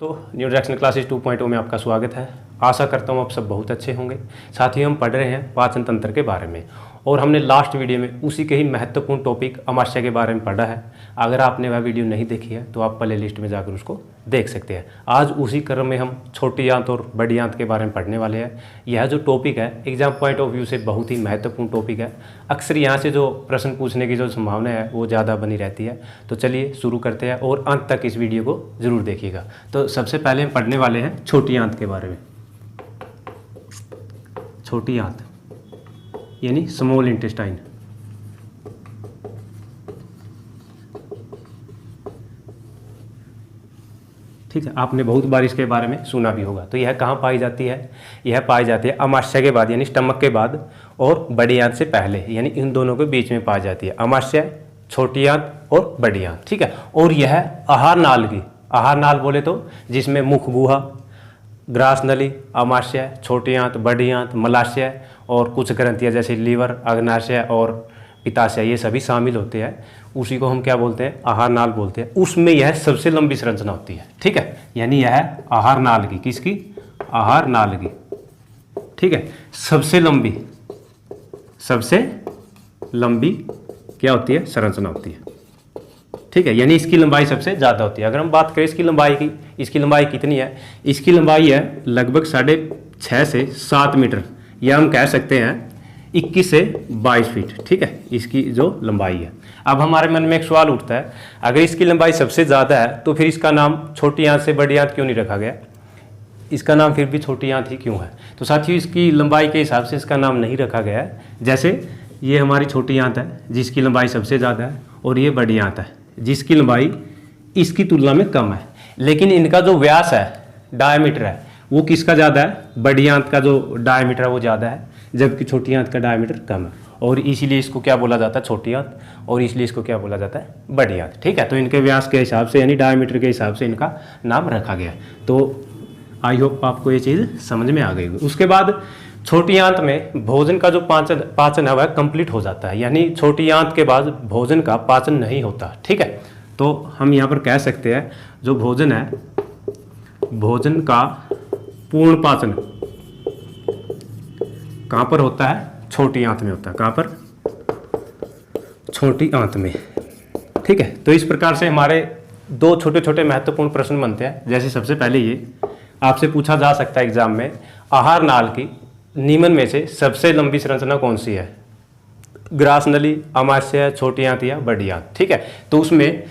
तो new direction classes 2.0 में आपका स्वागत है। आशा करता हूँ आप सब बहुत अच्छे होंगे। साथ ही हम पढ़ रहे हैं पाचन तंत्र के बारे में और हमने लास्ट वीडियो में उसी के ही महत्वपूर्ण टॉपिक अमाशय के बारे में पढ़ा है। अगर आपने वह वीडियो नहीं देखी है तो आप प्ले लिस्ट में जाकर उसको देख सकते हैं। आज उसी क्रम में हम छोटी आंत और बड़ी आंत के बारे में पढ़ने वाले हैं। यह जो टॉपिक है एग्जाम पॉइंट ऑफ व्यू से बहुत ही महत्वपूर्ण टॉपिक है। अक्सर यहाँ से जो प्रश्न पूछने की जो संभावना है वो ज़्यादा बनी रहती है। तो चलिए शुरू करते हैं और अंत तक इस वीडियो को ज़रूर देखिएगा। तो सबसे पहले हम पढ़ने वाले हैं छोटी आंत के बारे में। छोटी आंत यानी स्मॉल इंटेस्टाइन। ठीक है, आपने बहुत बार इसके बारे में सुना भी होगा। तो यह कहाँ पाई जाती है? यह पाई जाती है अमाशय के बाद यानी स्टमक के बाद और बड़ी आंत से पहले, यानी इन दोनों के बीच में पाई जाती है अमाशय, छोटी आंत और बड़ी आंत। ठीक है, और यह आहार नाल की, आहार नाल बोले तो जिसमें मुख गुहा, ग्रास नली, अमाशय, छोटी आंत, बड़ी आंत, मलाशय और कुछ ग्रंथियाँ जैसे लीवर, अग्नाशय और पित्ताशय ये सभी शामिल होते हैं। उसी को हम क्या बोलते हैं? आहार नाल बोलते हैं। उसमें यह सबसे लंबी संरचना होती है। ठीक है, यानी यह आहार नाल की, किसकी? आहार नाल की। ठीक है, सबसे लंबी क्या होती है? संरचना होती है। ठीक है, यानी इसकी लंबाई सबसे ज़्यादा होती है। अगर हम बात करें इसकी लंबाई की, इसकी लंबाई कितनी है? इसकी लंबाई है लगभग 6.5 से 7 मीटर, या हम कह सकते हैं 21 से 22 फीट। ठीक है, इसकी जो लंबाई है। अब हमारे मन में एक सवाल उठता है, अगर इसकी लंबाई सबसे ज़्यादा है तो फिर इसका नाम छोटी आंत से बड़ी आंत क्यों नहीं रखा गया? इसका नाम फिर भी छोटी आंत ही क्यों है? तो साथियों, इसकी लंबाई के हिसाब से इसका नाम नहीं रखा गया है। जैसे ये हमारी छोटी आंत है जिसकी लंबाई सबसे ज़्यादा है, और ये बड़ी आंत है जिसकी लंबाई इसकी तुलना में कम है, लेकिन इनका जो व्यास है, डायमीटर है, वो किसका ज़्यादा है? बड़ी आंत का जो डायमीटर है वो ज़्यादा है, जबकि छोटी आंत का डायमीटर कम है। और इसीलिए इसको क्या बोला जाता है? छोटी आंत। और इसलिए इसको क्या बोला जाता है? बड़ी आंत। ठीक है, तो इनके व्यास के हिसाब से यानी डायमीटर के हिसाब से इनका नाम रखा गया। तो आई होप आपको ये चीज़ समझ में आ गई। उसके बाद छोटी आंत में भोजन का जो पाचन है वह कंप्लीट हो जाता है, यानी छोटी आंत के बाद भोजन का पाचन नहीं होता। ठीक है, तो हम यहाँ पर कह सकते हैं जो भोजन है, भोजन का पूर्ण पाचन कहाँ पर होता है? छोटी आंत में होता है। कहाँ पर? छोटी आंत में। ठीक है, तो इस प्रकार से हमारे दो छोटे छोटे महत्वपूर्ण प्रश्न बनते हैं। जैसे सबसे पहले ये आपसे पूछा जा सकता है एग्जाम में, आहार नाल की निम्न में से सबसे लंबी संरचना कौन सी है? ग्रास नली, अमाशय, छोटी आंत या बड़ी आंत। ठीक है, तो उसमें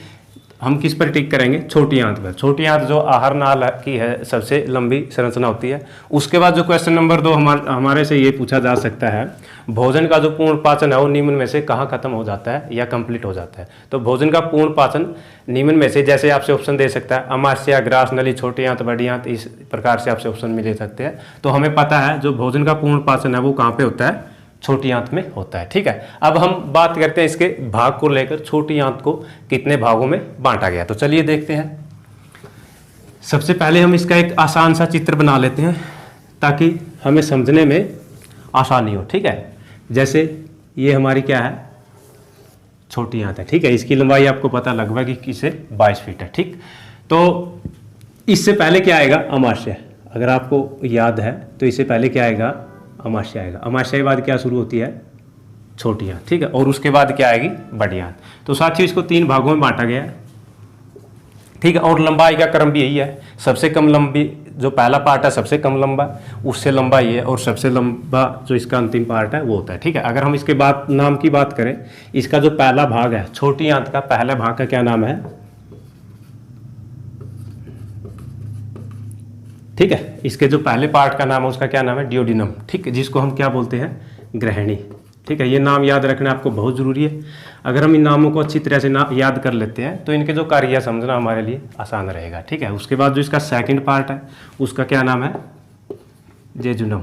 हम किस पर टिक करेंगे? छोटी आंत पर। छोटी आंत जो आहार नाल की है सबसे लंबी संरचना होती है। उसके बाद जो क्वेश्चन नंबर 2 हमारे से ये पूछा जा सकता है, भोजन का जो पूर्ण पाचन है वो निम्न में से कहाँ खत्म हो जाता है या कंप्लीट हो जाता है? तो भोजन का पूर्ण पाचन निम्न में से, जैसे आपसे ऑप्शन दे सकता है अमाशय, ग्रास नली, छोटी आंत, बड़ी आंत, इस प्रकार से आपसे ऑप्शन में दे सकते हैं। तो हमें पता है जो भोजन का पूर्ण पाचन है वो कहाँ पे होता है? छोटी आंत में होता है। ठीक है, अब हम बात करते हैं इसके भाग को लेकर, छोटी आंत को कितने भागों में बांटा गया। तो चलिए देखते हैं। सबसे पहले हम इसका एक आसान सा चित्र बना लेते हैं ताकि हमें समझने में आसानी हो। ठीक है, जैसे ये हमारी क्या है? छोटी आंत है। ठीक है, इसकी लंबाई आपको पता लगभग 21 से 22 फीट है। ठीक, तो इससे पहले क्या आएगा? अमाशय। अगर आपको याद है तो इससे पहले क्या आएगा? अमाशय आएगा। अमाशय के बाद क्या शुरू होती है? छोटी आंत। ठीक है, और उसके बाद क्या आएगी? बड़ी आंत। तो साथियों, इसको 3 भागों में बांटा गया है। ठीक है, और लंबाई का क्रम भी यही है। सबसे कम लंबी जो पहला पार्ट है सबसे कम लंबा, उससे लंबा ये है, और सबसे लंबा जो इसका अंतिम पार्ट है वो होता है। ठीक है, अगर हम इसके बाद नाम की बात करें, इसका जो पहला भाग है छोटी आंत का, पहला भाग का क्या नाम है? ठीक है, इसके जो पहले पार्ट का नाम है उसका क्या नाम है? डियोडिनम। ठीक है, जिसको हम क्या बोलते हैं? ग्रहणी। ठीक है, ये नाम याद रखना आपको बहुत ज़रूरी है। अगर हम इन नामों को अच्छी तरह से याद कर लेते हैं तो इनके जो कार्य समझना हमारे लिए आसान रहेगा। ठीक है, उसके बाद जो इसका सेकंड पार्ट है उसका क्या नाम है? जेजुनम।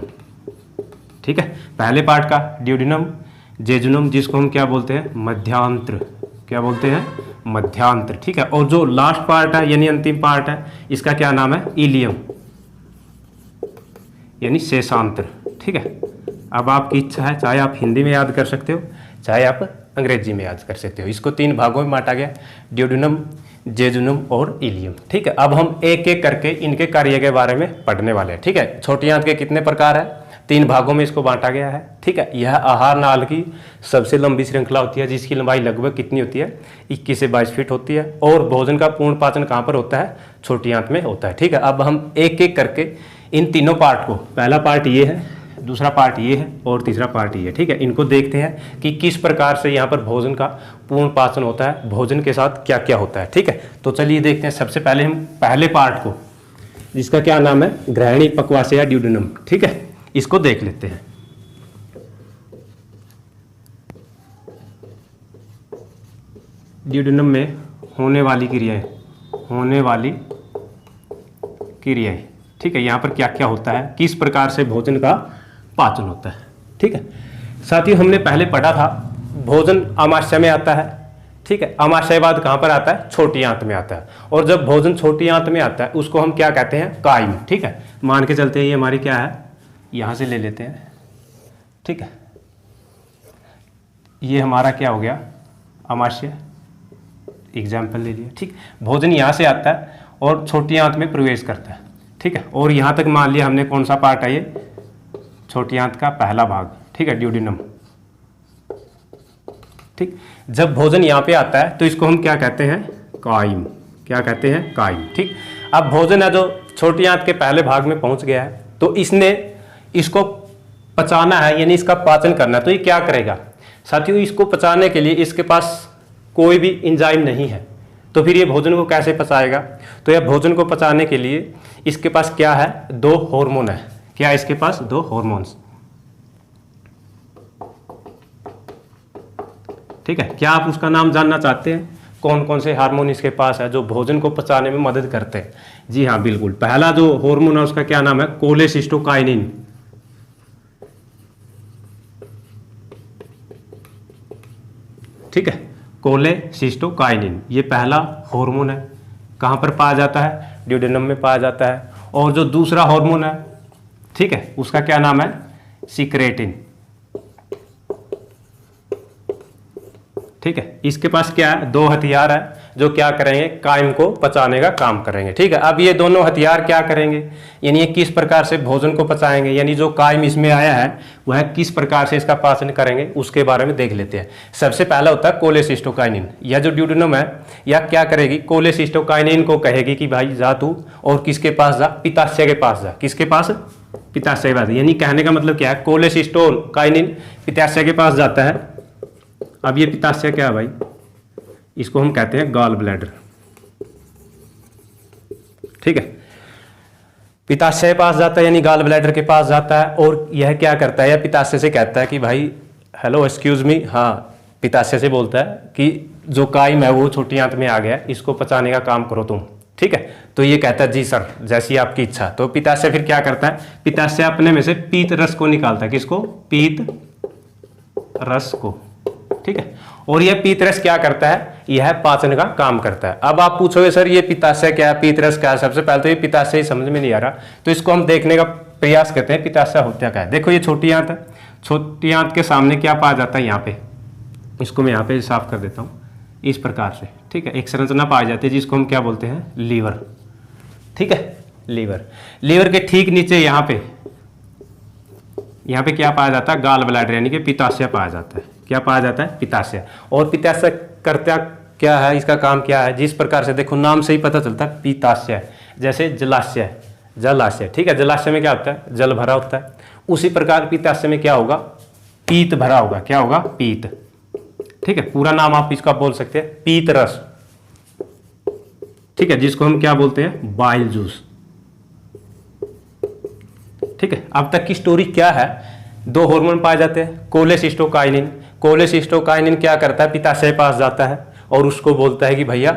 ठीक है, पहले पार्ट का डियोडिनम, जेजुनम, जिसको हम क्या बोलते हैं? मध्यांत्र। क्या बोलते हैं? मध्यांत्र। ठीक है, और जो लास्ट पार्ट है यानी अंतिम पार्ट है, इसका क्या नाम है? इलियम यानी शेषांत्र। ठीक है, अब आपकी इच्छा है, चाहे आप हिंदी में याद कर सकते हो, चाहे आप अंग्रेजी में याद कर सकते हो। इसको 3 भागों में बांटा गया, डियोडिनम, जेजुनम और इलियम। ठीक है, अब हम एक एक करके इनके कार्य के बारे में पढ़ने वाले हैं। ठीक है, छोटी आंत के कितने प्रकार है, 3 भागों में इसको बांटा गया है। ठीक है, यह आहार नाल की सबसे लंबी श्रृंखला होती है जिसकी लंबाई लगभग कितनी होती है, 21 से 22 फीट होती है। और भोजन का पूर्ण पाचन कहाँ पर होता है, छोटी आंत में होता है। ठीक है, अब हम एक एक करके इन तीनों पार्ट को, पहला पार्ट ये है, दूसरा पार्ट ये है और तीसरा पार्ट ये है। ठीक है, इनको देखते हैं कि किस प्रकार से यहाँ पर भोजन का पूर्ण पाचन होता है, भोजन के साथ क्या क्या होता है। ठीक है, तो चलिए देखते हैं। सबसे पहले हम पहले पार्ट को, जिसका क्या नाम है, ग्रहणी पक्वाशय या ड्यूडेनम। ठीक है, इसको देख लेते हैं। ड्यूडेनम में होने वाली क्रियाएं, ठीक है, यहाँ पर क्या क्या होता है, किस प्रकार से भोजन का पाचन होता है। ठीक है, साथियों हमने पहले पढ़ा था भोजन आमाशय में आता है। ठीक है, आमाशय बाद कहाँ पर आता है, छोटी आंत में आता है। और जब भोजन छोटी आंत में आता है उसको हम क्या कहते हैं, कायम। ठीक है, मान के चलते हैं ये हमारी क्या है, यहाँ से ले लेते हैं। ठीक है, ये हमारा क्या हो गया, आमाशय, एग्जाम्पल ले लिया। ठीक, भोजन यहाँ से आता है और छोटी आंत में प्रवेश करता है। ठीक है, और यहाँ तक मान लिया हमने कौन सा पार्ट है, ये छोटी आंत का पहला भाग। ठीक है, ड्यूडेनम। ठीक, जब भोजन यहाँ पे आता है तो इसको हम क्या कहते हैं, कायम। क्या कहते हैं, कायम। ठीक, अब भोजन है जो छोटी आंत के पहले भाग में पहुंच गया है तो इसने इसको पचाना है, यानी इसका पाचन करना है। तो ये क्या करेगा साथियों, इसको पचाने के लिए इसके पास कोई भी एंजाइम नहीं है, तो फिर ये भोजन को कैसे पचाएगा। तो यह भोजन को पचाने के लिए इसके पास क्या है, 2 हार्मोन है। क्या है इसके पास, 2 हार्मोन्स। ठीक है, क्या आप उसका नाम जानना चाहते हैं, कौन कौन से हार्मोन इसके पास है जो भोजन को पचाने में मदद करते हैं। जी हाँ बिल्कुल, पहला जो हार्मोन है उसका क्या नाम है, कोलेसिस्टोकाइनिन। ठीक है, कोलेसिस्टोकाइनिन ये पहला हार्मोन है। कहाँ पर पाया जाता है, ड्यूडेनम में पाया जाता है। और जो दूसरा हार्मोन है, ठीक है, उसका क्या नाम है, सिक्रेटिन। ठीक है, इसके पास क्या है, 2 हथियार है जो क्या करेंगे, कायम को पचाने का काम करेंगे। ठीक है, अब ये दोनों हथियार क्या करेंगे, यानी ये किस प्रकार से भोजन को पचाएंगे, यानी जो कायम इसमें आया है वह किस प्रकार से इसका पाचन करेंगे उसके बारे में देख लेते हैं। सबसे पहला होता है कोलेसिस्टोकाइनिन। यह जो ड्यूडेनम है यह क्या करेगी, कोलेसिस्टोकाइनिन को कहेगी कि भाई जा तू और किसके पास जा, पित्ताशय के पास जा। किसके पास, पित्ताशय के पास। यानी कहने का मतलब क्या है, कोलेसिस्टोकाइनिन पित्ताशय के पास जाता है। अब ये पित्ताशय क्या है भाई, इसको हम कहते हैं गॉल ब्लैडर। ठीक है, पित्ताशय पास जाता है यानी गॉल ब्लैडर के पास जाता है। और यह क्या करता है, यह पित्ताशय से कहता है कि भाई हेलो एक्सक्यूज मी, हाँ पित्ताशय से बोलता है कि जो कायम है वो छोटी आंत में आ गया, इसको पचाने का काम करो तुम। ठीक है, तो ये कहता है जी सर, जैसी आपकी इच्छा। तो पित्ताशय फिर क्या करता है, पित्ताशय अपने में से पीत रस को निकालता है। किसको, पीत रस को। ठीक है, और यह पीत रस क्या करता है, यह पाचन का काम करता है। अब आप पूछोगे सर ये पित्ताशय क्या है, पीत रस क्या है। सबसे पहले तो ये पित्ताशय समझ में नहीं आ रहा, तो इसको हम देखने का प्रयास करते हैं पित्ताशय होता क्या है। देखो ये छोटी आंत है, छोटी आंत के सामने क्या पाया जाता है, यहाँ पे, इसको मैं यहाँ पे साफ कर देता हूँ इस प्रकार से। ठीक है, एक संरचना पाई जाती है जिसको हम क्या बोलते हैं, लीवर। ठीक है, लीवर। लीवर के ठीक नीचे यहाँ पे क्या पाया जाता है, गॉल ब्लैडर यानी कि पित्ताशय पाया जाता है। क्या पाया जाता है, पित्ताशय। और पित्ताशय करता क्या है, इसका काम क्या है, जिस प्रकार से देखो नाम से ही पता चलता है, पित्ताशय। जैसे जलाशय, जलाशय। ठीक है, जलाशय में क्या होता है, जल भरा होता है। उसी प्रकार पित्ताशय में क्या होगा, पीत भरा होगा। क्या होगा, पीत। ठीक है, पूरा नाम आप इसका बोल सकते हैं, पीत रस। ठीक है, जिसको हम क्या बोलते हैं, बाइल जूस। ठीक है, अब तक की स्टोरी क्या है, 2 हार्मोन पाए जाते हैं, कोलेसिस्टोकाइनिन। कोलेसिस्टोकाइनिन क्या करता है, पित्ताशय पास जाता है और उसको बोलता है कि भैया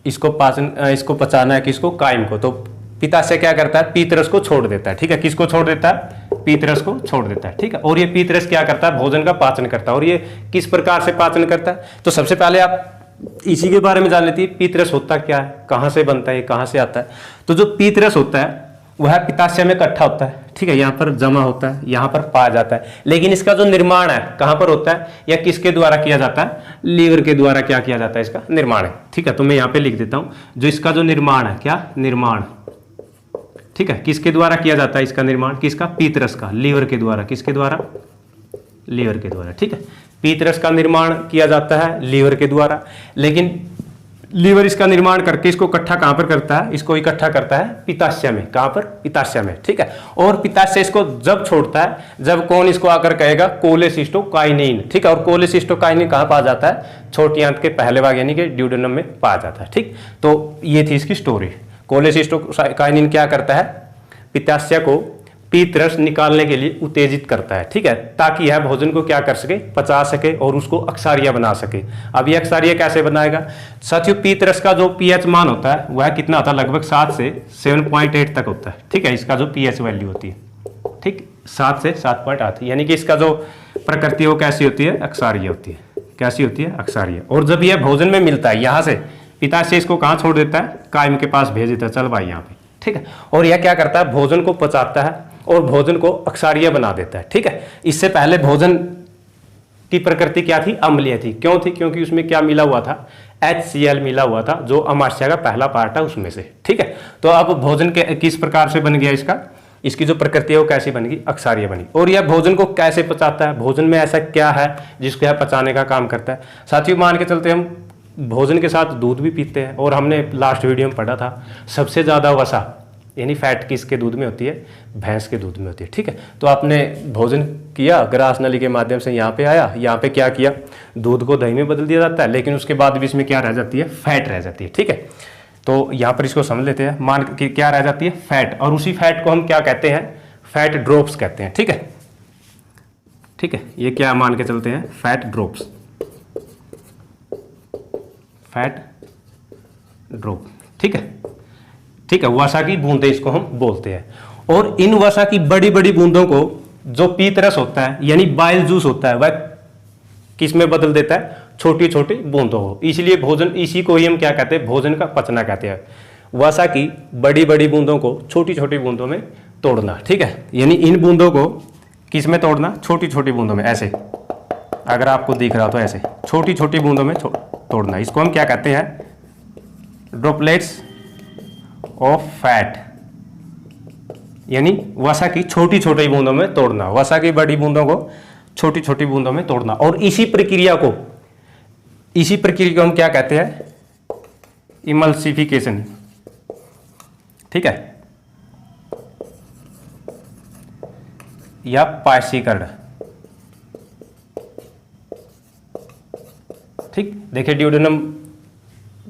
इसको पचाना है, किसको, कायम को। तो पित्ताशय क्या करता है, पीत रस को छोड़ देता है। ठीक है, किसको छोड़ देता है, पीत रस को छोड़ देता है। ठीक है, और ये पीत रस क्या करता है, भोजन का पाचन करता है। और ये किस प्रकार से पाचन करता है, तो सबसे पहले आप इसी के बारे में जान लेती है, पीत रस होता क्या है, कहाँ से बनता है, कहाँ से आता है। तो जो पीत रस होता है वह पित्ताशय में इकट्ठा होता है, ठीक है, यहाँ पर जमा होता है, यहाँ पर पाया जाता है। लेकिन इसका जो निर्माण है कहाँ पर होता है या किसके द्वारा किया जाता है? लीवर के द्वारा क्या किया जाता है? इसका निर्माण है, ठीक है। तो मैं यहाँ पे लिख देता हूँ, जो इसका जो निर्माण है, क्या निर्माण, ठीक है, किसके द्वारा किया जाता है इसका निर्माण? किसका? पीतरस का, लीवर के द्वारा। किसके द्वारा? लीवर के द्वारा, ठीक है। पीतरस का निर्माण किया जाता है लीवर के द्वारा, लेकिन लीवर इसका निर्माण करके इसको इकट्ठा कहां पर करता है? इसको इकट्ठा करता है पित्ताशय में। कहां पर? पित्ताशय में, ठीक है। और पित्ताशय इसको जब छोड़ता है, जब कौन इसको आकर कहेगा? कोलेसिस्टोकाइनिन, ठीक है। और कोलेसिस्टोकाइनिन कहां पाया जाता है? छोटी आंत के पहले भाग यानी कि ड्यूडेनम में पाया जाता है, ठीक। तो ये थी इसकी स्टोरी। कोलेसिस्टोकाइनिन क्या करता है? पित्ताशय को पीतरस निकालने के लिए उत्तेजित करता है, ठीक है, ताकि यह भोजन को क्या कर सके? पचा सके और उसको अक्षारिया बना सके। अब यह अक्षारिया कैसे बनाएगा? साथियों, पीतरस का जो पीएच मान होता है वह कितना होता है? लगभग 7 से 7.8 तक होता है, ठीक है। इसका जो पीएच वैल्यू होती है, ठीक, 7 से 7.8, यानी कि इसका जो प्रकृति वो कैसी होती है? अक्षारिया होती है। कैसी होती है? अक्षारिया। और जब यह भोजन में मिलता है, यहाँ से पित्ताशय इसको कहाँ छोड़ देता है? कायम के पास भेज देता है, चल भाई यहाँ पे, ठीक है। और यह क्या करता है? भोजन को पचाता है और भोजन को अक्षारिया बना देता है, ठीक है। इससे पहले भोजन की प्रकृति क्या थी? अम्लीय थी। क्यों थी? क्योंकि उसमें क्या मिला हुआ था? HCl मिला हुआ था, जो अमाशय का पहला पार्ट है उसमें से, ठीक है। तो अब भोजन के किस प्रकार से बन गया इसका? इसकी जो प्रकृति है वो कैसी बन गई? अक्षारिया बनी। और यह भोजन को कैसे पचाता है? भोजन में ऐसा क्या है जिसको यह पचाने का काम करता है? साथियों, मान के चलते हम भोजन के साथ दूध भी पीते हैं, और हमने लास्ट वीडियो में पढ़ा था सबसे ज़्यादा वसा यानी फैट किसके दूध में होती है? भैंस के दूध में होती है, ठीक है। तो आपने भोजन किया, ग्रास नली के माध्यम से यहाँ पे आया, यहाँ पे क्या किया? दूध को दही में बदल दिया जाता है, लेकिन उसके बाद भी इसमें क्या रह जाती है? फैट रह जाती है, ठीक है। तो यहाँ पर इसको समझ लेते हैं, मान के क्या रह जाती है? फैट। और उसी फैट को हम क्या कहते हैं? फैट ड्रॉप्स कहते हैं, ठीक है, ठीक है। ये क्या मान के चलते हैं? फैट ड्रॉप्स, फैट ड्रॉप, ठीक है, ठीक है। वसा की बूंदें इसको हम बोलते हैं। और इन वसा की बड़ी बड़ी बूंदों को जो पीतरस होता है यानी बाइल जूस होता है, वह किस में बदल देता है? छोटी छोटी बूंदों को। इसलिए भोजन, इसी को ही हम क्या कहते हैं? भोजन का पचना कहते हैं। वसा की बड़ी बड़ी बूंदों को छोटी छोटी बूंदों में तोड़ना, ठीक है। यानी इन बूंदों को किस में तोड़ना? छोटी छोटी बूंदों में। ऐसे अगर आपको दिख रहा तो ऐसे छोटी छोटी बूंदों में तोड़ना, इसको हम क्या कहते हैं? ड्रॉपलेट्स ऑफ फैट, यानी वसा की छोटी छोटी बूंदों में तोड़ना। वसा की बड़ी बूंदों को छोटी छोटी बूंदों में तोड़ना। और इसी प्रक्रिया को हम क्या कहते हैं? इमल्सिफिकेशन, ठीक है, या पायसीकरण, ठीक। देखिए, ड्यूडेनम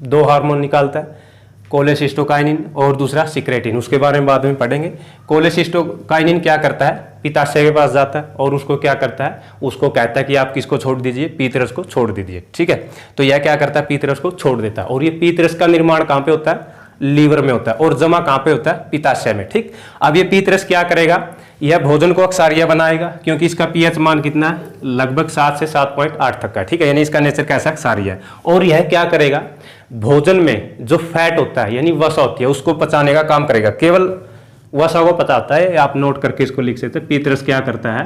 2 हार्मोन निकालता है, कोलेसिस्टोकाइनिन और दूसरा सिक्रेटिन। उसके बारे में बाद में पढ़ेंगे। कोलेसिस्टोकाइनिन क्या करता है? पित्ताशय के पास जाता है और उसको क्या करता है? उसको कहता है कि आप किसको छोड़ दीजिए? पीतरस को छोड़ दीजिए, ठीक है। तो यह क्या करता है? पीतरस को छोड़ देता है। और ये पीतरस का निर्माण कहाँ पे होता है? लीवर में होता है। और जमा कहाँ पे होता है? पित्ताशय में, ठीक। अब ये पीतरस क्या करेगा? यह भोजन को अक्षारिया बनाएगा, क्योंकि इसका पीएच मान कितना है? लगभग 7 से 7.8 तक का, ठीक है। यानी इसका नेचर कैसा? अक्षारिया है। और यह क्या करेगा? भोजन में जो फैट होता है यानी वसा होती है उसको पचाने का काम करेगा। केवल वसा को पचाता है, आप नोट करके इसको लिख सकते हैं। पीतरस क्या करता है?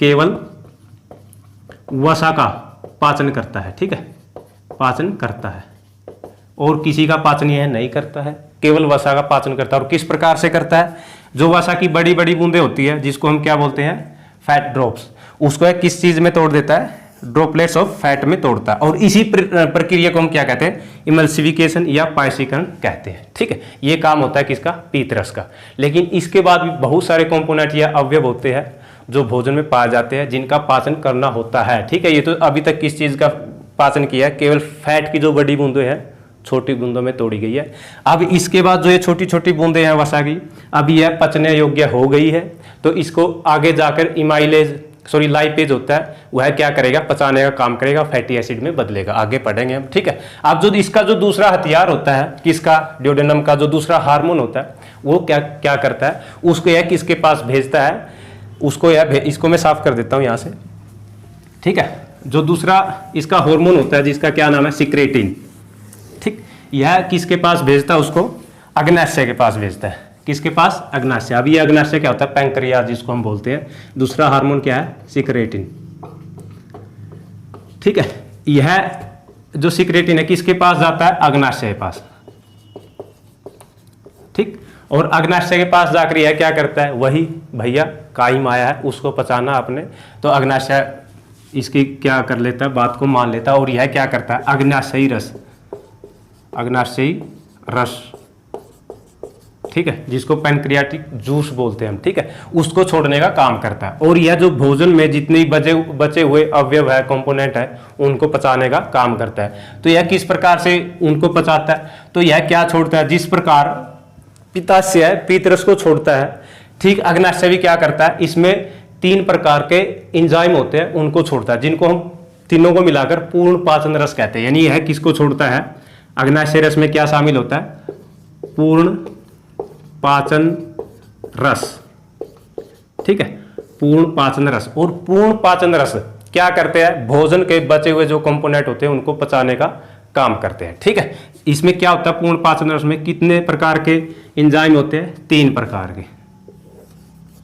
केवल वसा का पाचन करता है, ठीक है, पाचन करता है। और किसी का पाचन यह नहीं करता है, केवल वसा का पाचन करता है। और किस प्रकार से करता है? जो वसा की बड़ी बड़ी बूंदें होती है, जिसको हम क्या बोलते हैं? फैट ड्रॉप्स, उसको किस चीज में तोड़ देता है? ड्रॉपलेट्स ऑफ फैट में तोड़ता है। और इसी प्रक्रिया को हम क्या कहते हैं? इमल्सिफिकेशन या पायसीकरण कहते हैं, ठीक है। ये काम होता है किसका? पीतरस का। लेकिन इसके बाद भी बहुत सारे कंपोनेंट या अवयव होते हैं जो भोजन में पाए जाते हैं, जिनका पाचन करना होता है, ठीक है। ये तो अभी तक किस चीज का पाचन किया है? केवल फैट की जो बड़ी बूंदें हैं छोटी बूंदों में तोड़ी गई है। अब इसके बाद जो ये छोटी छोटी बूंदें हैं वसा की, अब यह पचने योग्य हो गई है, तो इसको आगे जाकर लाइपेज होता है, वह क्या करेगा? पचाने का काम करेगा, फैटी एसिड में बदलेगा। आगे पढ़ेंगे हम, ठीक है। अब जो इसका जो दूसरा हथियार होता है, किसका? ड्यूडेनम का जो दूसरा हार्मोन होता है, वो क्या करता है? उसको यह किसके पास भेजता है? उसको इसको मैं साफ कर देता हूं यहां से, ठीक है। जो दूसरा इसका हार्मोन होता है जिसका क्या नाम है? सिक्रेटिन, ठीक। यह किसके पास भेजता है? उसको अग्न्याशय के पास भेजता है। किसके पास? अग्नाशय। अब ये अग्नाशय क्या होता है? पैंक्रियाज जिसको हम बोलते हैं। दूसरा हार्मोन क्या है? सिक्रेटिन। ठीक है, यह जो सिक्रेटिन है किसके पास जाता है? अग्नाशय के पास। ठीक, और अग्नाशय के पास जाकर यह क्या करता है? वही भैया काइम आया है उसको पचाना आपने, तो अग्नाशय इसकी क्या कर लेता है? बात को मान लेता है, और यह क्या करता है? अग्नाशयी रस, अग्नाशयी रस, ठीक है, जिसको पैनक्रियाटिक जूस बोलते हैं हम, ठीक है, उसको छोड़ने का काम करता है। और यह जो भोजन में जितने बचे हुए अवयव है, कंपोनेंट है, उनको पचाने का काम करता है। तो यह किस प्रकार से उनको पचाता है? तो यह क्या छोड़ता है? जिस प्रकार पित्ताशय है पीतरस को छोड़ता है, ठीक अग्नाशय भी क्या करता है? इसमें 3 प्रकार के एंजाइम होते हैं, उनको छोड़ता है, जिनको हम तीनों को मिलाकर पूर्ण पाचन रस कहते हैं। यानी यह किसको छोड़ता है? अग्नाशय रस में क्या शामिल होता है? पूर्ण पाचन रस, ठीक है, पूर्ण पाचन रस। और पूर्ण पाचन रस क्या करते हैं? भोजन के बचे हुए जो कंपोनेंट होते हैं उनको पचाने का काम करते हैं। ठीक है, इसमें क्या होता है? पूर्ण पाचन रस में कितने प्रकार के एंजाइम होते हैं? 3 प्रकार के।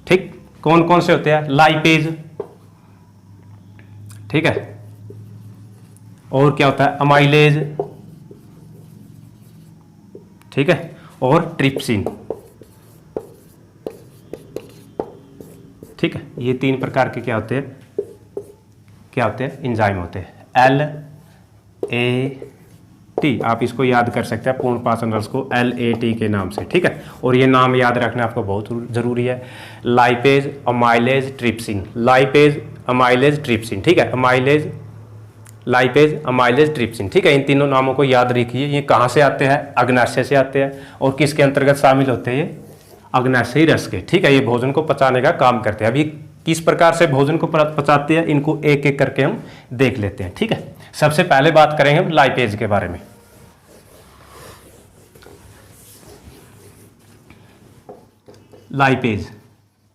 ठीक, कौन कौन से होते हैं? लाइपेज, ठीक है, और क्या होता है? अमाइलेज, ठीक है, और ट्रिप्सिन। ठीक है, ये 3 प्रकार के क्या होते हैं? क्या होते हैं? एंजाइम होते हैं। LAT, आप इसको याद कर सकते हैं पूर्ण पाचन रस को LAT के नाम से। ठीक है, और ये नाम याद रखना आपको बहुत जरूरी है। Lipase, amylase, trypsin, lipase, amylase, trypsin. ठीक है, अमाइलेज, लाइपेज, अमाइलेज, ट्रिप्सिन। ठीक है, इन तीनों नामों को याद रखिए। ये कहाँ से आते हैं? अग्नाशय से आते हैं। और किसके अंतर्गत शामिल होते हैं? ये अग्नाशयी रस के। ठीक है, ये भोजन को पचाने का काम करते हैं। अभी किस प्रकार से भोजन को पचाते हैं, इनको एक एक करके हम देख लेते हैं। ठीक है, सबसे पहले बात करेंगे हम लाइपेज के बारे में। लाइपेज,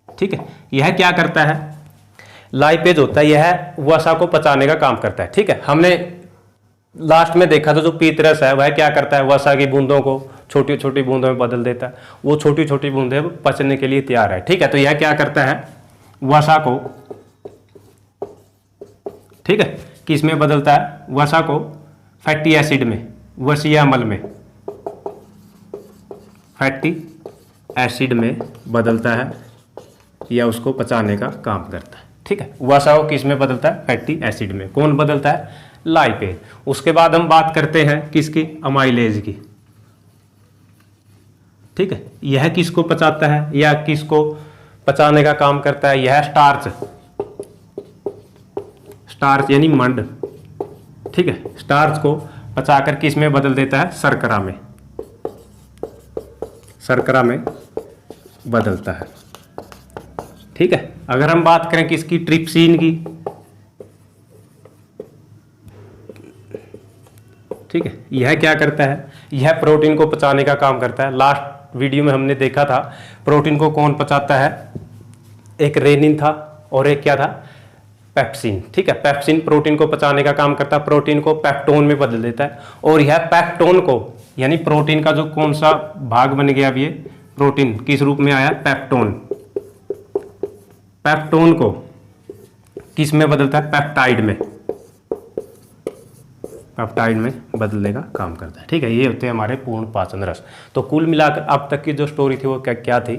ठीक है, यह क्या करता है? लाइपेज होता है, यह वसा को पचाने का काम करता है। ठीक है, हमने लास्ट में देखा था जो पीतरस है वह क्या करता है? वसा की बूंदों को छोटी छोटी बूंदों में बदल देता है। वो छोटी छोटी बूंदें पचने के लिए तैयार है। ठीक है, तो यह क्या करता है? वसा को, ठीक है, किस में बदलता है? वसा को फैटी एसिड में, वसीय अम्ल में, फैटी एसिड में बदलता है, या उसको पचाने का काम करता है। ठीक है, वसा को किस में बदलता है? फैटी एसिड में। कौन बदलता है? लाइपेज। उसके बाद हम बात करते हैं किसकी? अमाइलेज की। ठीक है, यह किसको पचाता है या किसको पचाने का काम करता है? यह स्टार्च, स्टार्च यानी मंड, ठीक है, स्टार्च को पचाकर किस में बदल देता है? शर्करा में, शर्करा में बदलता है। ठीक है, अगर हम बात करें किसकी? ट्रिप्सिन की। ठीक है, यह क्या करता है? यह प्रोटीन को पचाने का काम करता है। लास्ट वीडियो में हमने देखा था प्रोटीन को कौन पचाता है? एक रेनिन था और एक क्या था? पेप्सिन। ठीक है, पेप्सिन प्रोटीन को पचाने का काम करता है, प्रोटीन को पेप्टोन में बदल देता है। और यह पेप्टोन को, यानी प्रोटीन का जो कौन सा भाग बन गया? अब ये प्रोटीन किस रूप में आया? पेप्टोन। पेप्टोन को किस में बदलता है? पेप्टाइड में, पेप्टाइड में बदलने का काम करता है। ठीक है, ये होते हैं हमारे पूर्ण पाचन रस। तो कुल मिलाकर अब तक की जो स्टोरी थी वो क्या थी?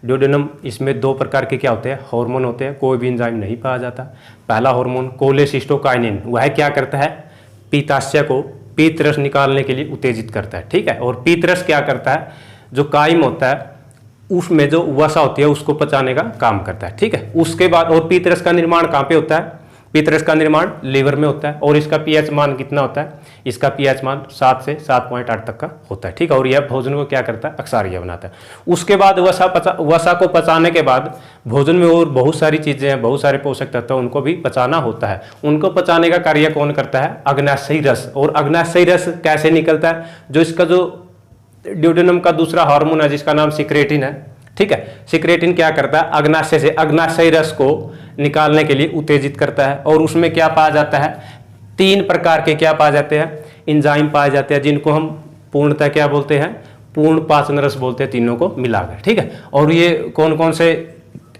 ड्यूडेनम, इसमें 2 प्रकार के क्या होते हैं? हार्मोन होते हैं, कोई भी एंजाइम नहीं पाया जाता। पहला हार्मोन कोलेसिस्टोकाइनिन, वह क्या करता है? पित्ताशय को पीतरस निकालने के लिए उत्तेजित करता है। ठीक है, और पीतरस क्या करता है? जो काइम होता है उसमें जो वसा होती है उसको पचाने का काम करता है। ठीक है, उसके बाद और पीतरस का निर्माण कहाँ पे होता है? पीतरस का निर्माण लीवर में होता है। और इसका पीएच मान कितना होता है? इसका पीएच मान 7 से 7.8 तक का होता है। ठीक है, और यह भोजन को क्या करता है? अक्षारीय बनाता है। उसके बाद वसा को पचाने के बाद भोजन में और बहुत सारी चीजें हैं, बहुत सारे पोषक तत्व, उनको भी पचाना होता है। उनको पचाने का कार्य कौन करता है? अग्नाशयी रस। और अग्नाशयी रस कैसे निकलता है? जो इसका जो ड्यूडेनम का दूसरा हार्मोन है जिसका नाम सिक्रेटिन है। ठीक है, सिक्रेटिन क्या करता है? अग्नाशय से अग्नाशयी रस को निकालने के लिए उत्तेजित करता है। और उसमें क्या पाया जाता है? 3 प्रकार के क्या पाए जाते हैं? एंजाइम पाए जाते हैं, जिनको हम पूर्णतः क्या बोलते हैं? पूर्ण पाचन रस बोलते हैं तीनों को मिलाकर, ठीक है। और ये कौन कौन से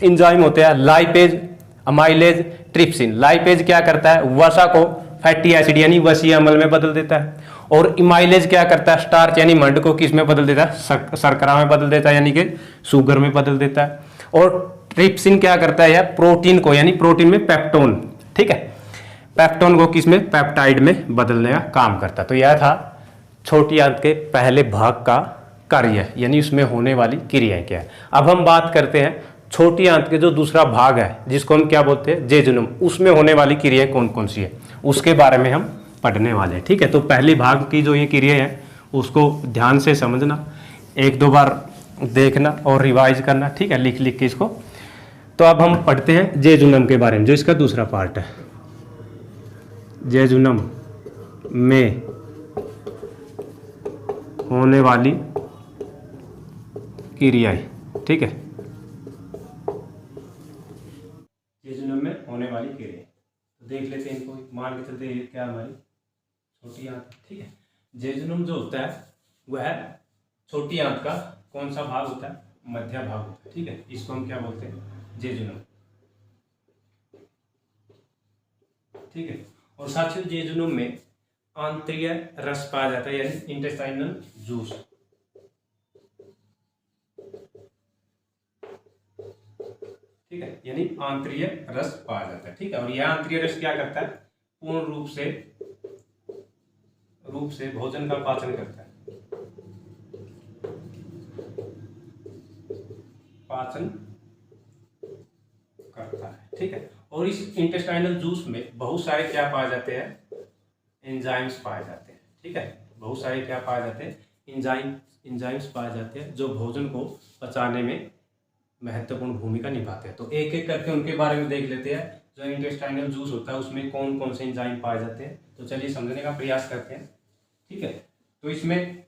एंजाइम होते हैं, लाइपेज, अमाइलेज, ट्रिप्सिन। लाइपेज क्या करता है, वसा को फैटी एसिड यानी वसीय अम्ल में बदल देता है, और इमाइलेज क्या करता है, स्टार्च यानी मंड को किस में बदल देता है, शर्करा में बदल देता है यानी कि शुगर में बदल देता है। और ट्रिप्सिन क्या करता है, यह प्रोटीन को यानी प्रोटीन में पेप्टोन, ठीक है, पेप्टोन को किस में, पेप्टाइड में बदलने का काम करता है। तो यह था छोटी आंत के पहले भाग का कार्य यानी उसमें होने वाली क्रियाएं क्या है। अब हम बात करते हैं छोटी आंत के जो दूसरा भाग है जिसको हम क्या बोलते हैं, जेजुनम, उसमें होने वाली क्रियाएं कौन कौन सी है उसके बारे में हम पढ़ने वाले हैं, ठीक है। तो पहली भाग की जो ये क्रियाएं हैं उसको ध्यान से समझना, एक दो बार देखना और रिवाइज करना, ठीक है, लिख लिख के इसको। तो अब हम पढ़ते हैं जेजुनम के बारे में, जो इसका दूसरा पार्ट है। जेजुनम में होने वाली क्रियाएं, ठीक है, जेजुनम में होने वाली क्रियाएं तो देख लेते हैं इनको। मान के चलते हैं क्या हमारी छोटी आंत, ठीक है। जेजुनम जो होता है वह छोटी आंत का कौन सा भाग होता है, मध्य भाग होता है, ठीक है। इसको हम क्या बोलते हैं, जेजुनम, ठीक है। और साथियों जेजुनम में आंतरिक रस पाया जाता है यानी इंटेस्टाइनल जूस, ठीक है, यानी आंतरिक रस पाया जाता है, ठीक है। और यह आंतरिक रस क्या करता है, पूर्ण रूप से भोजन का पाचन करता है, पाचन करता है, ठीक है। और इस इंटेस्टाइनल जूस में बहुत सारे क्या पाए जाते हैं, एंजाइम्स पाए जाते हैं, ठीक है। बहुत सारे क्या पाए जाते हैं, एंजाइम्स पाए जाते हैं जो भोजन को पचाने में महत्वपूर्ण भूमिका निभाते हैं। तो एक एक करके उनके बारे में देख लेते हैं। जो इंटेस्टाइनल जूस होता है उसमें कौन कौन से एंजाइम पाए जाते हैं, तो चलिए समझने का प्रयास करते हैं, ठीक है। तो इसमें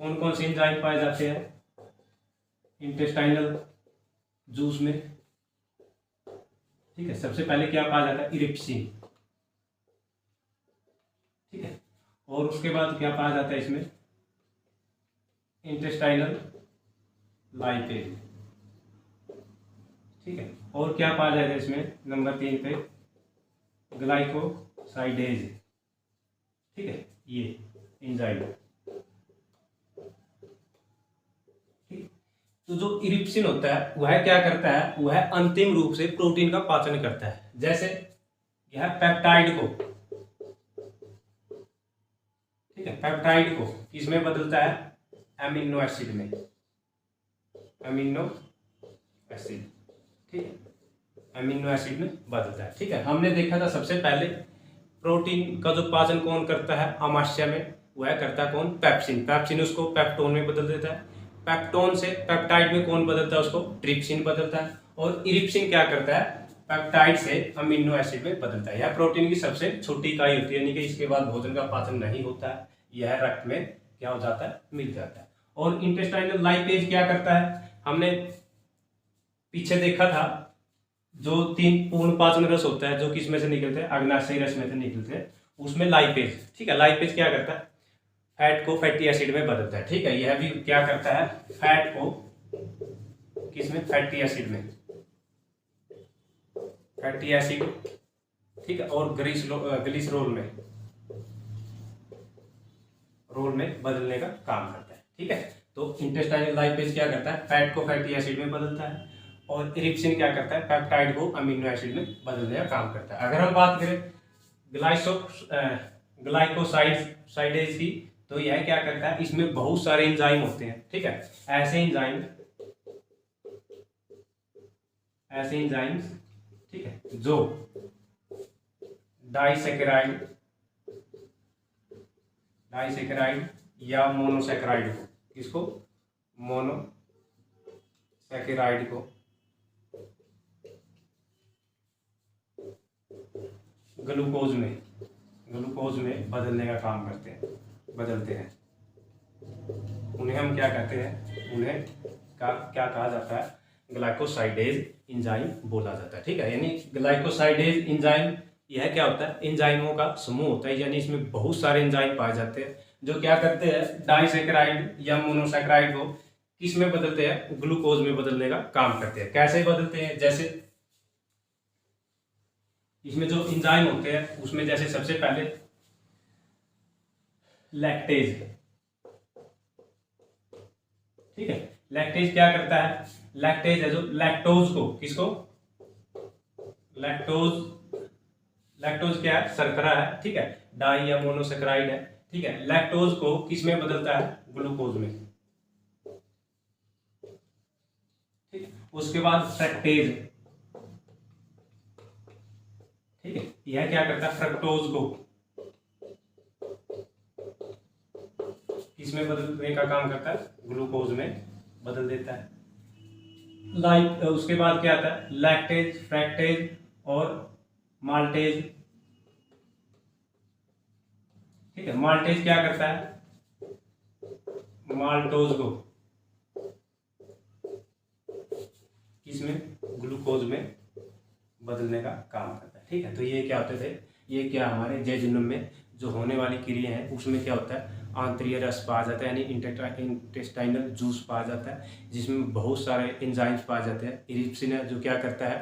कौन कौन से एंजाइम पाए जाते हैं इंटेस्टाइनल जूस में, ठीक है। सबसे पहले क्या पाया जाता है, इरिप्सिन, ठीक है। और उसके बाद क्या पाया जाता है इसमें, इंटेस्टाइनल लाइपेज, ठीक है। और क्या पाया जाएगा इसमें नंबर 3 पे, ग्लाइकोसाइडेज, ठीक है, ये एंजाइम, ठीक। तो जो इरिप्सिन होता है वह क्या करता है, वह अंतिम रूप से प्रोटीन का पाचन करता है। जैसे यह पेप्टाइड को, ठीक है, पेप्टाइड को किसमें बदलता है, एमिनो एसिड में, एमिनो एसिड, ठीक है, एमिनो एसिड में बदलता है, ठीक है। हमने देखा था सबसे पहले प्रोटीन का जो पाचन कौन करता है आमाशय में, वह करता है कौन, पेप्सिन। पेप्सिन उसको पेप्टोन में बदल देता है, पेप्टोन से पेप्टाइड में कौन बदलता है, उसको ट्रिप्सिन बदलता है। और इरिप्सिन क्या करता है, पेप्टाइड से अमीनो एसिड में बदलता है। यह प्रोटीन की सबसे छोटी इकाई होती है, यानी कि इसके बाद भोजन का पाचन नहीं होता है, यह रक्त में क्या हो जाता है, मिल जाता है। और इंटेस्टाइनल लाइपेज क्या करता है, हमने पीछे देखा था जो 3 पूर्ण पाचन रस होता है जो किस में से निकलते हैं, अग्नाशयी रस में से निकलते हैं, उसमें लाइपेज, ठीक है, लाइपेज क्या करता है, फैट को फैटी एसिड में बदलता है, ठीक है। यह भी क्या करता है, फैट को किसमें, फैटी एसिड में, फैटी एसिड, ठीक है, और ग्लिसरॉल में, रोल में बदलने का काम करता है, ठीक है। तो इंटेस्टाइनल लाइपेज क्या करता है, फैट को फैटी एसिड में बदलता है, और इरिप्सिन क्या करता है, पेप्टाइड को अमीनो एसिड में बदलने का काम करता है। अगर हम बात करें ग्लाइकोसाइडेज की, तो यह क्या करता है, इसमें बहुत सारे एंजाइम होते हैं, ठीक है, ऐसे एंजाइम्स, ठीक है, जो डाइसैकेराइड या मोनोसैकेराइड को, किसको, मोनोसैकेराइड को ग्लूकोज में बदलने का काम बदलते हैं। उन्हें हम क्या कहते हैं, उन्हें क्या कहा जाता है, ग्लाइकोसाइडेज एंजाइम बोला जाता है, ठीक है। यानी ग्लाइकोसाइडेज एंजाइम यह क्या होता है, एंजाइमों का समूह होता है, यानी इसमें बहुत सारे एंजाइम पाए जाते हैं जो क्या करते हैं डाइसैकेराइड या मोनोसैकेराइड को किस में बदलते हैं, ग्लूकोज में बदलने का काम करते हैं। कैसे बदलते हैं, जैसे इसमें जो एंजाइम होते हैं उसमें जैसे सबसे पहले लैक्टेज, ठीक है। लैक्टेज क्या करता है, लैक्टेज है जो लैक्टोज को, किसको, लैक्टोज, लैक्टोज क्या है, शर्करा है, ठीक है, डाई या मोनोसैकेराइड है, ठीक है। लैक्टोज को किस में बदलता है, ग्लूकोज में, ठीक है। उसके बाद फ्रक्टेज, ठीक है, यह क्या करता है, फ्रक्टोज को किसमें बदलने का काम करता है, ग्लूकोज में बदल देता है। उसके बाद क्या आता है, लैक्टेज, फ्रैक्टेज और माल्टेज, ठीक है। माल्टेज क्या करता है, माल्टोज को किसमें, ग्लूकोज में बदलने का काम करता है, ठीक है। तो ये क्या होते थे, ये क्या हमारे जैजुनम में जो होने वाली क्रिया है उसमें क्या होता है, आंतरीय रस पाया जाता है, यानी इंटेस्टाइनल जूस पाया जाता है, जिसमें बहुत सारे एंजाइम्स पाए जाते हैं। इरिप्सिन है जो क्या करता है,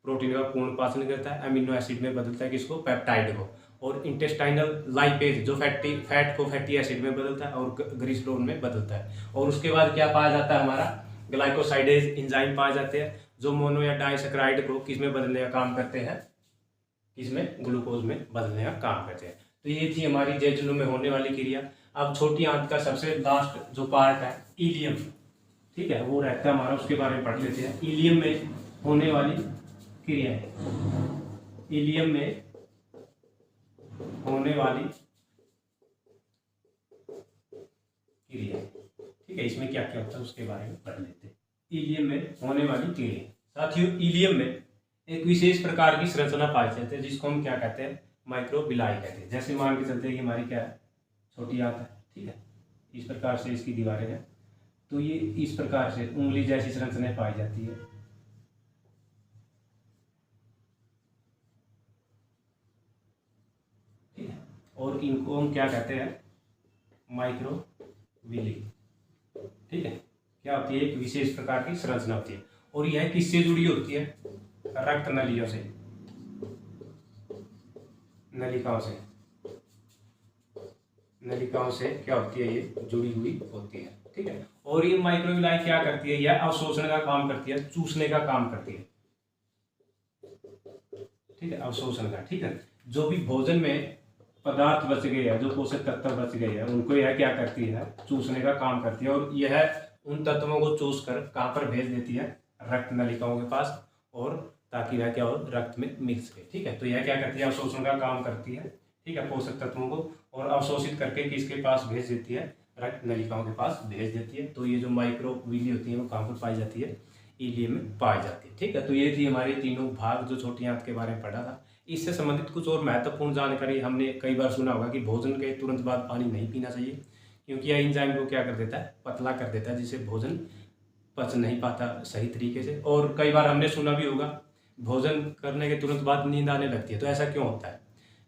प्रोटीन का पूर्ण पाचन करता है, अमीनो एसिड में बदलता है किसको, पेप्टाइड को। और इंटेस्टाइनल लाइपेज जो फैट को फैटी एसिड में बदलता है और ग्लिसरॉल में बदलता है। और उसके बाद क्या पाया जाता है, हमारा ग्लाइकोसाइडेज एंजाइम पाए जाते हैं जो मोनो या डाइसैकेराइड को किसमें बदलने का काम करते हैं, किसमें, ग्लूकोज में बदलने का काम करते हैं। तो ये थी हमारी जैजुनम में होने वाली क्रिया। अब छोटी आंत का सबसे लास्ट जो पार्ट है इलियम, ठीक है, वो रहता है हमारा, उसके बारे में पढ़ लेते हैं। इलियम में होने वाली क्रिया है, इलियम में होने वाली क्रिया, ठीक है, इसमें क्या क्या होता है उसके बारे में पढ़ लेते हैं। इलियम में होने वाली क्रिया, साथियों इलियम में एक विशेष प्रकार की संरचना पाई जाती है जिसको हम क्या कहते हैं, माइक्रोबिलाई कहते हैं। जैसे मान के चलते हैं कि हमारी क्या है, छोटी आंत है, ठीक है, इस प्रकार से इसकी दीवारें हैं, तो ये इस प्रकार से उंगली जैसी संरचनाएं पाई जाती है, ठीक है। और इनको हम क्या कहते हैं, माइक्रोविली, ठीक है। क्या होती है, एक विशेष प्रकार की संरचना होती है। और यह किससे जुड़ी होती है, रक्त नलियों से, नलिकाओं से, नलिकाओं से क्या होती है, ये जुड़ी हुई होती है, ठीक है। और ये माइक्रोविलाई क्या करती है, यह अवशोषण का काम करती है, चूसने का काम करती है, ठीक है, अवशोषण का, ठीक है। जो भी भोजन में पदार्थ बच गए हैं, जो पोषक तत्व बच गए हैं, उनको यह क्या करती है, चूसने का काम करती है। और यह उन तत्वों को चूस कर कहाँ पर भेज देती है, रक्त नलिकाओं के पास, और ताकि वह क्या हो, रक्त में मिक्स करे, ठीक है। तो यह क्या करती है, अवशोषण का काम करती है, ठीक है, पोषक तत्वों को, और अवशोषित करके किसके पास भेज देती है, रक्त नलिकाओं के पास भेज देती है। तो ये जो माइक्रोविली होती है वो कहाँ पर पाई जाती है, इलियम में पाई जाती है, ठीक है। तो ये थी हमारी तीनों भाग जो छोटी आंत के बारे में पढ़ा था। इससे संबंधित कुछ और महत्वपूर्ण जानकारी, हमने कई बार सुना होगा कि भोजन के तुरंत बाद पानी नहीं पीना चाहिए, क्योंकि यह एंजाइम को क्या कर देता है, पतला कर देता है, जिससे भोजन पच नहीं पाता सही तरीके से। और कई बार हमने सुना भी होगा भोजन करने के तुरंत बाद नींद आने लगती है। तो ऐसा क्यों होता है,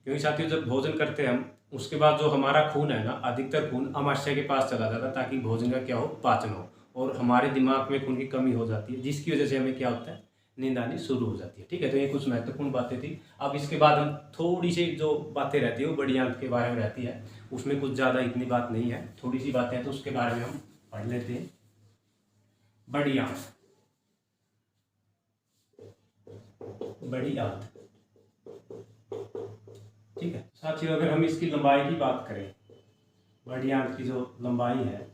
क्योंकि साथियों जब भोजन करते हैं हम, उसके बाद जो हमारा खून है ना, अधिकतर खून अमाशय के पास चला जाता है ताकि भोजन का क्या हो, पाचन हो, और हमारे दिमाग में खून की कमी हो जाती है, जिसकी वजह से हमें क्या होता है, नींद आनी शुरू हो जाती है, ठीक है। तो ये कुछ महत्वपूर्ण बातें थी। अब इसके बाद हम थोड़ी सी जो बातें रहती है वो बड़ी आंत के बारे में रहती है, उसमें कुछ ज़्यादा इतनी बात नहीं है, थोड़ी सी बातें हैं, तो उसके बारे में हम पढ़ लेते हैं। बड़ी आंत, बड़ी आंत, ठीक है साथियों, अगर हम इसकी लंबाई की बात करें, बड़ी आंत की जो लंबाई है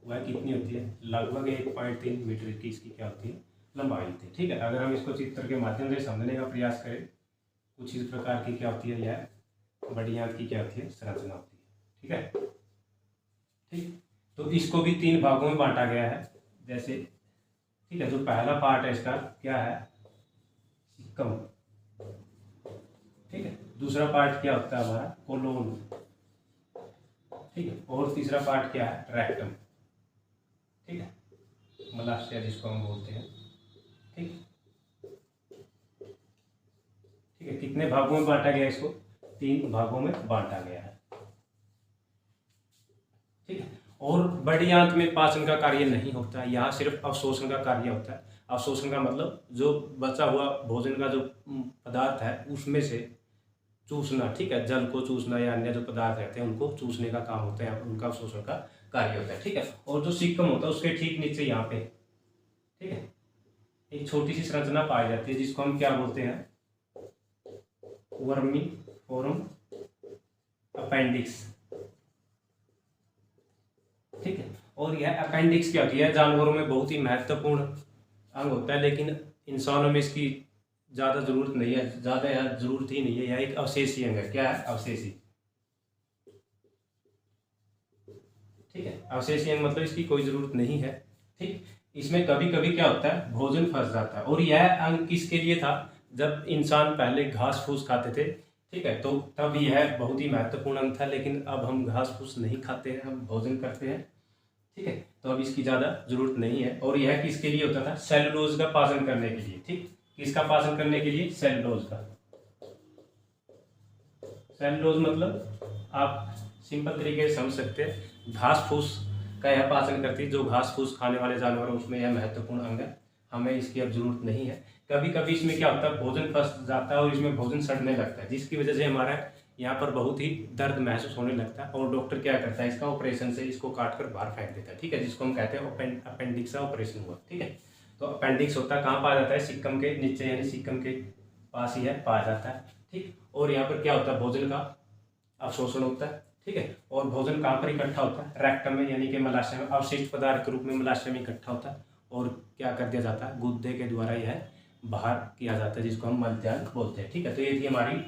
वह कितनी होती है, लगभग 1.3 मीटर की इसकी क्या होती है, लंबाई होती है, ठीक है। अगर हम इसको चित्र के माध्यम से समझने का प्रयास करें, कुछ इस प्रकार की क्या होती है, यह बड़ी आंत की क्या होती है, संरचना होती है, ठीक है, ठीक। तो इसको भी 3 भागों में बांटा गया है, जैसे, ठीक है, जो पहला पार्ट है इसका क्या है, सिक्कम, ठीक है। दूसरा पार्ट क्या होता है हमारा, कोलोन, ठीक है। और तीसरा पार्ट क्या है, रेक्टम, ठीक है, मलाशय जिसको हम बोलते हैं, ठीक, ठीक है। कितने भागों में बांटा गया इसको, 3 भागों में बांटा गया है। और बड़ी आंत में पाचन का कार्य नहीं होता है, यहाँ सिर्फ अवशोषण का कार्य होता है। अवशोषण का मतलब जो बचा हुआ भोजन का जो पदार्थ है उसमें से चूसना, ठीक है, जल को चूसना या अन्य जो पदार्थ रहते हैं उनको चूसने का काम होता है, उनका अवशोषण का कार्य होता है, ठीक है। और जो सीकम होता है उसके ठीक नीचे यहाँ पे, ठीक है, एक छोटी सी संरचना पाई जाती है जिसको हम क्या बोलते हैं, वर्मीफोरम अपेंडिक्स, ठीक है। और यह अपेंडिक्स क्या होती है, जानवरों में बहुत ही महत्वपूर्ण अंग होता है, लेकिन इंसानों में इसकी ज़्यादा जरूरत नहीं है, ज़्यादा जरूरत ही नहीं है। यह एक अवशेषी अंग है। क्या है? अवशेषी, ठीक है। अवशेषी अंग मतलब इसकी कोई जरूरत नहीं है, ठीक। इसमें कभी कभी क्या होता है, भोजन फंस जाता है। और यह अंग किसके लिए था, जब इंसान पहले घास फूस खाते थे, ठीक है, तो तब यह बहुत ही महत्वपूर्ण अंग था। लेकिन अब हम घास फूस नहीं खाते हैं, हम भोजन करते हैं, ठीक है, तो अब इसकी ज़्यादा जरूरत नहीं है। और यह किसके लिए होता था, सेलुलोज का पाचन करने के लिए, ठीक। किसका पाचन करने के लिए, सेलुलोज का। सेलुलोज मतलब आप सिंपल तरीके से समझ सकते हैं, घास फूस का यह पाचन करती है। जो घास फूस खाने वाले जानवर हैं उसमें यह महत्वपूर्ण अंग है, हमें इसकी अब जरूरत नहीं है। कभी कभी इसमें क्या होता है, भोजन फंस जाता है और इसमें भोजन सड़ने लगता है, जिसकी वजह से हमारा यहाँ पर बहुत ही दर्द महसूस होने लगता है। और डॉक्टर क्या करता है, इसका ऑपरेशन से इसको काट कर बाहर फेंक देता है, ठीक है, जिसको हम कहते हैं अपेंडिक्स का ऑपरेशन हुआ, ठीक है। तो अपेंडिक्स होता है कहाँ पाया जाता है, सिक्कम के नीचे, यानी सिक्कम के पास ही है, पाया जाता है, ठीक। और यहाँ पर क्या होता है, भोजन का अवशोषण होता है, ठीक है। और भोजन कहाँ पर इकट्ठा होता है, रेक्टम में, यानी कि मलाशय में, अवशिष्ट पदार्थ के रूप में मलाशय में इकट्ठा होता है। और क्या कर दिया जाता है, गुद्दे के द्वारा यह बाहर किया जाता है, जिसको हम मलत्याग बोलते हैं, ठीक है। तो ये थी हमारी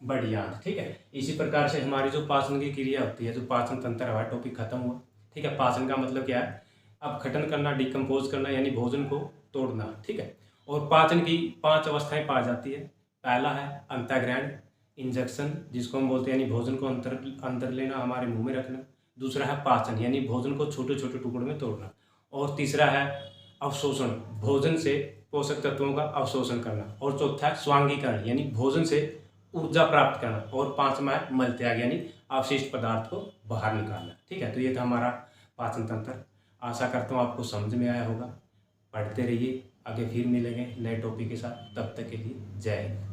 बड़ी आंत, ठीक है। इसी प्रकार से हमारी जो पाचन की क्रिया होती है, जो पाचन तंत्र है, टॉपिक खत्म हुआ, ठीक है। पाचन का मतलब क्या है, अपघटन करना, डिकम्पोज करना, यानी भोजन को तोड़ना, ठीक है। और पाचन की 5 अवस्थाएं पाई जाती है। पहला है अंतःग्रहण, इंजेक्शन, जिसको हम बोलते हैं, यानी भोजन को अंदर लेना, हमारे मुंह में रखना। दूसरा है पाचन, यानी भोजन को छोटे छोटे टुकड़ों में तोड़ना। और तीसरा है अवशोषण, भोजन से पोषक तत्वों का अवशोषण करना। और चौथा है स्वांगीकरण, यानी भोजन से ऊर्जा प्राप्त करना। और पांचवा है मल त्याग, यानी अवशिष्ट पदार्थ को बाहर निकालना, ठीक है। तो ये था हमारा पाचन तंत्र। आशा करता हूँ आपको समझ में आया होगा। पढ़ते रहिए, आगे फिर मिलेंगे नए टॉपिक के साथ। तब तक के लिए जय हिंद।